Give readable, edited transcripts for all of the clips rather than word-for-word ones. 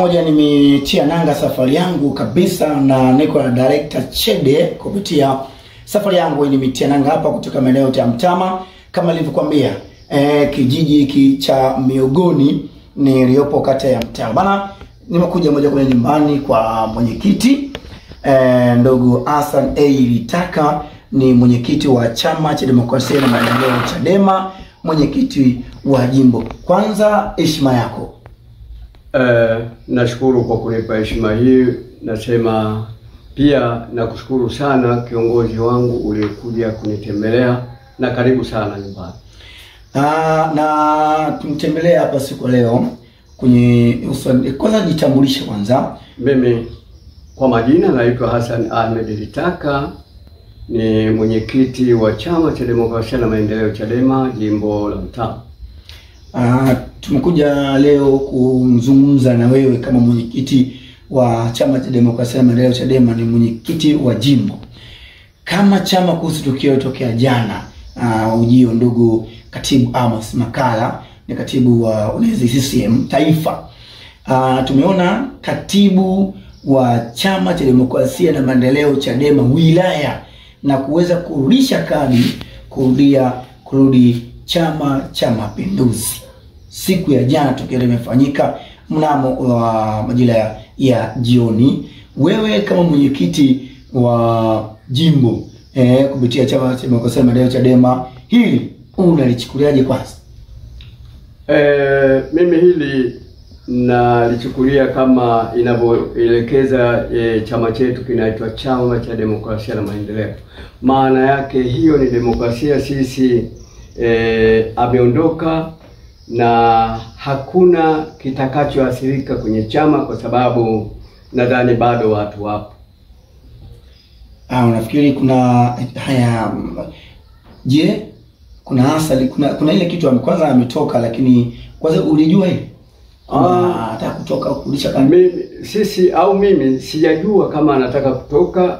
Moja nimetia nanga safari yangu kabisa na niko na director Chede kupitia safari yangu nimetia nanga hapa kutoka maeneo ya Mtama kama nilivyokuambia kijiji hiki cha Miogoni niliopo kata ya Mtama. Bana nimekuja moja kwa nyumbani kwa mwenyekiti ndogo Hassan A. Litaka, ni mwenyekiti wa Chama cha Demokrasia na Maendeleo Chadema, mwenyekiti wa jimbo. Kwanza heshima yako. Nashukuru kwa kunipa heshima hii. Nasema pia nakushukuru sana kiongozi wangu uliyekuja kunitembelea, na karibu sana nyumbani. Na tumtembelea hapa siku leo kwenye kwanza jitambulishe kwanza. Mimi kwa majina naitwa Hassan Ahmed Litaka, ni mwenyekiti wa Chama cha Demokrasia na Maendeleo Chadema jimbo la Mtama. Tumekuja leo kuzungumza na wewe kama mwenyekiti wa Chama cha Demokrasia na Maendeleo Chadema, ni mwenyekiti wa jimbo. Kama chama kuhusu tukio tokea jana, ujio ndugu katibu Amos Makala, ni katibu wa Unezi CCM Taifa. Tumeona katibu wa Chama cha Demokrasia na Maendeleo Chadema wilaya na kuweza kurudisha kadi kurudi Chama cha Mapinduzi. Siku ya jana tukio limefanyika mnamo majira ya jioni. Wewe kama mwenyekiti wa jimbo kupitia Chama cha Demokrasia na Maendeleo Chadema, hili unalichukuliaje kwanza? Mimi hili nalichukulia kama inavyoelekeza chama chetu kinaitwa Chama cha Demokrasia na Maendeleo. Maana yake hiyo ni demokrasia. Sisi ameondoka na hakuna kitakachoathirika kwenye chama, kwa sababu nadhani bado watu wapo. Unafikiri kuna haya? Je, kuna asali, kuna ile kitu kwanza ametoka, lakini kwanza ulijua hili anataka kutoka kurudisha kadi? Mimi sijajua kama anataka kutoka,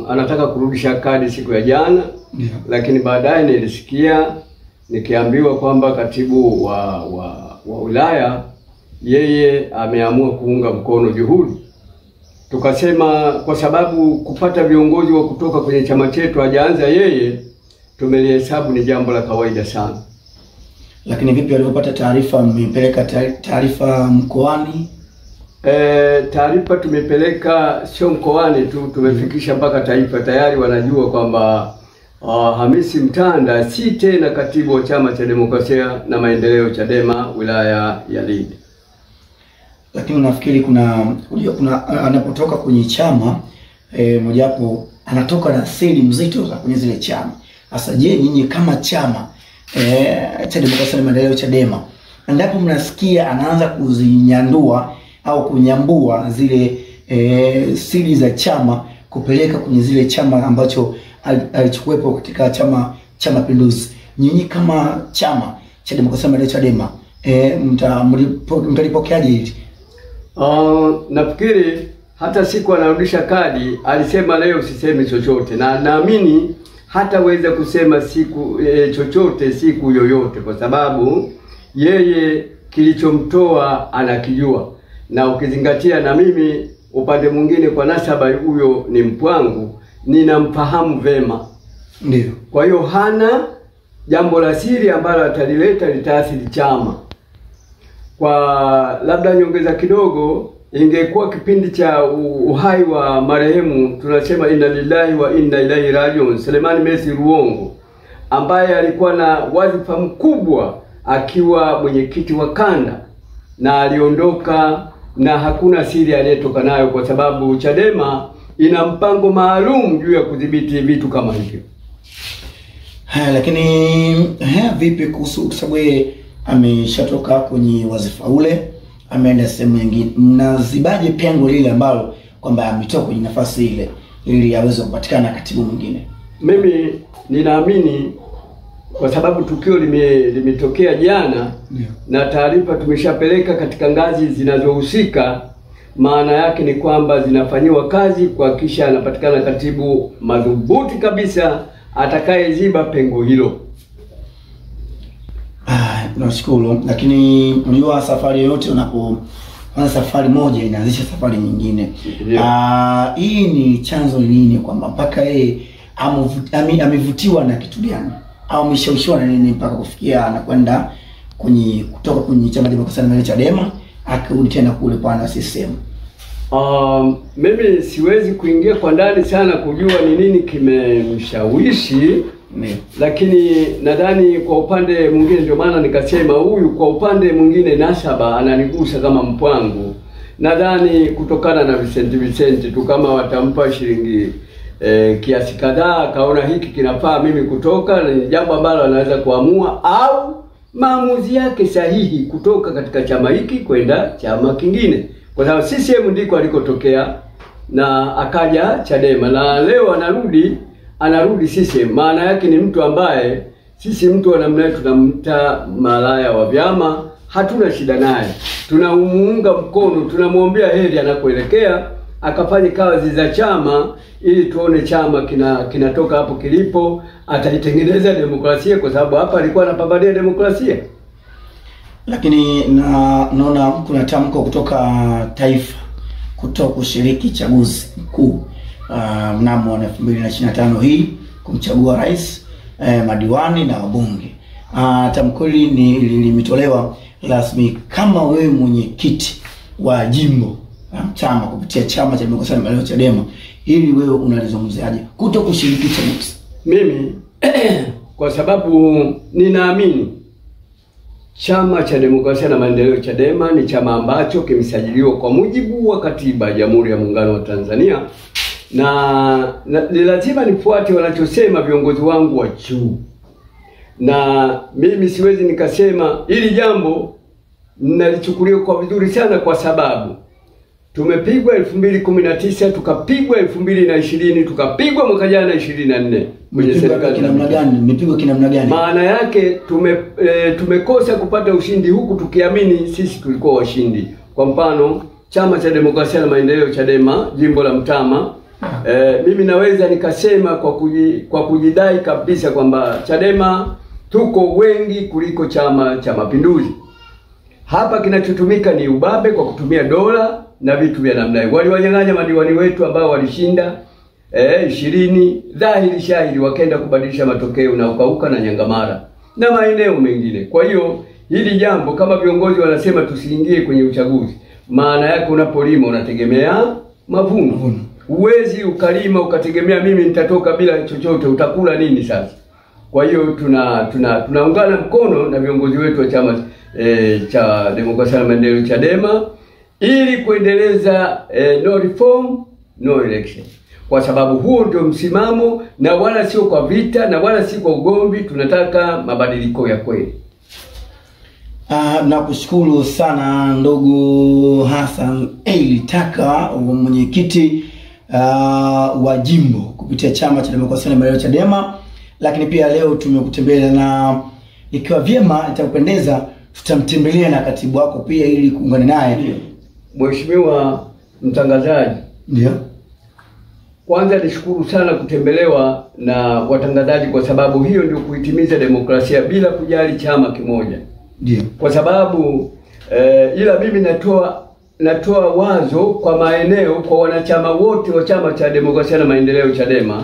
anataka kurudisha kadi siku ya jana. Yeah. Lakini baadaye nilisikia nikiambiwa kwamba katibu wa wilaya yeye ameamua kuunga mkono juhudi. Tukasema kwa sababu kupata viongozi wa kutoka kwenye chama chetu hajaanza yeye, tumelihesabu ni jambo la kawaida sana. Lakini vipi walipopata taarifa? Mmepeleka taarifa mkoani? Taarifa tumepeleka sio mkoani tu, tumefikisha mpaka taifa. Tayari wanajua kwamba Hamisi Mtanda si tena katibu wa Chama cha Demokrasia na Maendeleo Chadema wilaya ya Lindi. Lakini nafikiri kuna anapotoka kwenye chama mojapo anatoka na siri mzito za kwenye zile chama. Sasa je, nyinyi kama chama cha Demokrasia na Maendeleo Chadema, endapo mnasikia anaanza kuzinyandua au kunyambua zile siri za chama kupeleka kwenye zile chama ambacho alichukwepo katika Chama cha Mapinduzi, nyinyi kama Chama cha Demokrasia na Maendeleo Chadema mtalipokeaje hili? Nafikiri hata siku anarudisha kadi alisema leo sisemi chochote, na naamini hataweza kusema siku chochote siku yoyote, kwa sababu yeye kilichomtoa anakijua. Na ukizingatia na mimi upande mwingine kwa nasaba huyo ni mpwangu, ninamfahamu vema. Ndio. Kwa hiyo hana jambo la siri ambalo atalileta litaathiri chama. Kwa labda nyongeza kidogo, ingekuwa kipindi cha uhai wa marehemu, tunasema inna lillahi wa inna ilaihi rajiun, Selemani Messi Ruongo, ambaye alikuwa na wadhifa mkubwa akiwa mwenyekiti wa kanda, na aliondoka na hakuna siri aliyetoka nayo, kwa sababu Chadema ina mpango maalum juu ya kudhibiti vitu kama hivyo. Lakini vipi kuhusu, sababu yeye ameshatoka kwenye wazifa ule, ameenda sehemu nyingine, mnazibaje pengo lile ambalo kwamba ametoka kwenye nafasi ile ili aweze kupatikana katibu mwingine? Mimi ninaamini kwa sababu tukio limetokea jana, yeah, na taarifa tumeshapeleka katika ngazi zinazohusika, maana yake ni kwamba zinafanyiwa kazi kuhakikisha anapatikana katibu madhubuti kabisa atakayeziba pengo hilo. Nashukuru. Lakini unajua safari yote safari moja inaanzisha safari nyingine. Hii ni chanzo nini kwamba mpaka yeye amevutiwa na kitu gani au ameshawishiwa na nini mpaka kufikia anakwenda kutoka kwenye chama cha demokrasia na maendeleo Chadema akarudi tena kule pana CCM? Mimi siwezi kuingia kwa ndani sana kujua ni nini kimemshawishi, lakini nadhani kwa upande mwingine, ndio maana nikasema huyu kwa upande mwingine nasaba ananigusa kama mpwangu. Nadhani kutokana na Vicente tu, kama watampa shilingi kiasi kadhaa, kaona hiki kinafaa mimi kutoka, ni jambo ambalo anaweza kuamua, au maamuzi yake sahihi kutoka katika chama hiki kwenda chama kingine, kwa sababu CCM ndiko alikotokea na akaja Chadema, na leo anarudi CCM. Maana yake ni mtu ambaye sisi mtu wa namna yetu tunamta malaya wa vyama, hatuna shida naye, tunamuunga mkono, tunamwombea heri anakoelekea, akafanye kazi za chama ili tuone chama kinatoka hapo kilipo, ataitengeneza demokrasia, kwa sababu hapa alikuwa anapambania demokrasia. Lakini naona kuna tamko kutoka taifa kutoka kushiriki chaguzi mkuu mnamo 2025 hii kumchagua rais, madiwani na wabunge. Tamko hili limetolewa rasmi kama wewe mwenyekiti wa jimbo chama kupitia chama cha demokrasia na maendeleo Chadema, ili wewe unalizungumziaje kuto kushiriki chaguzi? Mimi kwa sababu ninaamini chama cha demokrasia na maendeleo Chadema ni chama ambacho kimesajiliwa kwa mujibu wa katiba ya Jamhuri ya Muungano wa Tanzania, na lazima nifuate wanachosema viongozi wangu wa juu, na mimi siwezi nikasema hili jambo nalichukulia kwa vizuri sana, kwa sababu tumepigwa 2019, tukapigwa 2020, tukapigwa mwaka jana 24 kwenye serikali. Kinamna gani? Mmepigwa kinamna gani? Maana yake tumekosa kupata ushindi huku tukiamini sisi tulikuwa washindi. Kwa mfano, chama cha demokrasia na maendeleo Chadema jimbo la Mtama, mimi naweza nikasema kwa kujidai kabisa kwamba Chadema tuko wengi kuliko Chama cha Mapinduzi. Hapa kinachotumika ni ubabe kwa kutumia dola na vitu vya namna hiyo. Waliwanyang'anya madiwani wetu ambao walishinda 20 dhahiri shahidi, wakaenda kubadilisha matokeo na ukauka na Nyangamara na maeneo mengine. Kwa hiyo hili jambo, kama viongozi wanasema tusiingie kwenye uchaguzi, maana yake unapolima unategemea mavuno. Uwezi ukalima ukategemea mimi nitatoka bila chochote, utakula nini sasa? Kwa hiyo tunaungana mkono na viongozi wetu wa chama cha demokrasia na maendeleo Chadema ili kuendeleza no reform no election, kwa sababu huo ndio msimamo, na wala sio kwa vita na wala si kwa ugomvi. Tunataka mabadiliko ya kweli. Nakushukuru sana ndugu Hassan Taka, mwenyekiti wa jimbo kupitia chama cha demokrasia na maendeleo Chadema. Lakini pia leo tumekutembelea, na ikiwa vyema itakupendeza tutamtembelea na katibu wako pia ili kuungana naye. Mheshimiwa mtangazaji, ndio kwanza nishukuru sana kutembelewa na watangazaji, kwa sababu hiyo ndio kuhitimiza demokrasia bila kujali chama kimoja. Ndio kwa sababu ila mimi natoa wazo kwa maeneo, kwa wanachama wote wa chama cha demokrasia na maendeleo Chadema,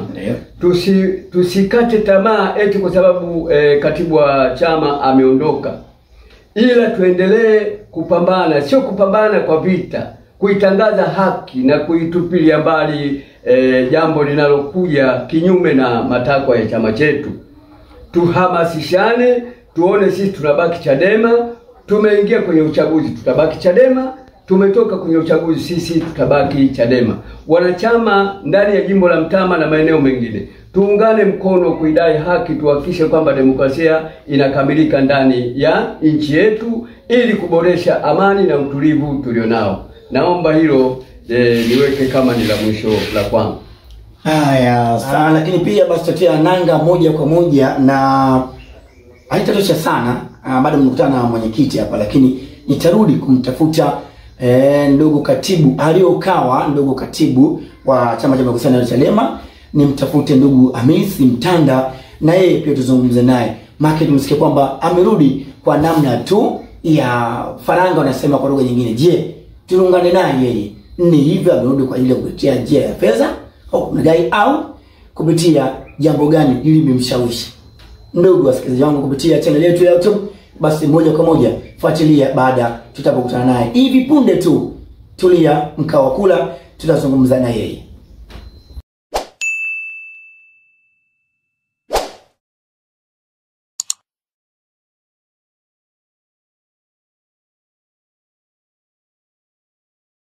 tusikate tamaa eti kwa sababu katibu wa chama ameondoka, ila tuendelee kupambana, sio kupambana kwa vita, kuitangaza haki na kuitupilia mbali jambo linalokuja kinyume na matakwa ya chama chetu. Tuhamasishane, tuone sisi tunabaki Chadema, tumeingia kwenye uchaguzi tutabaki Chadema, tumetoka kwenye uchaguzi sisi tutabaki Chadema. Wanachama ndani ya jimbo la Mtama na maeneo mengine, tuungane mkono kuidai haki, tuhakikishe kwamba demokrasia inakamilika ndani ya nchi yetu ili kuboresha amani na utulivu tulionao. Naomba hilo niweke kama ni la mwisho la kwangu. Haya sana. Lakini pia basi tutia nanga moja kwa moja, na haitatosha sana, bado mnakutana na mwenyekiti hapa, lakini nitarudi kumtafuta ndugu katibu aliokawa ndugu katibu wa chama cha demokrasia na Chadema, nimtafute ndugu Hamisi Mtanda, na yeye pia tuzungumze naye, maana tumesikia kwamba amerudi kwa namna tu ya faranga wanasema kwa lugha nyingine. Je, tuungane naye yeye. Ni hivyo amerudi kwa ajili ya kupitia njia ya fedha au kumdai au kupitia jambo gani ili limemshawishi. Ndugu wasikilizaji wangu, kupitia channel yetu ya YouTube, basi moja kwa moja fuatilia baada tutapokutana naye hivi punde tu. Tulia mkao wa kula, tutazungumza na yeye.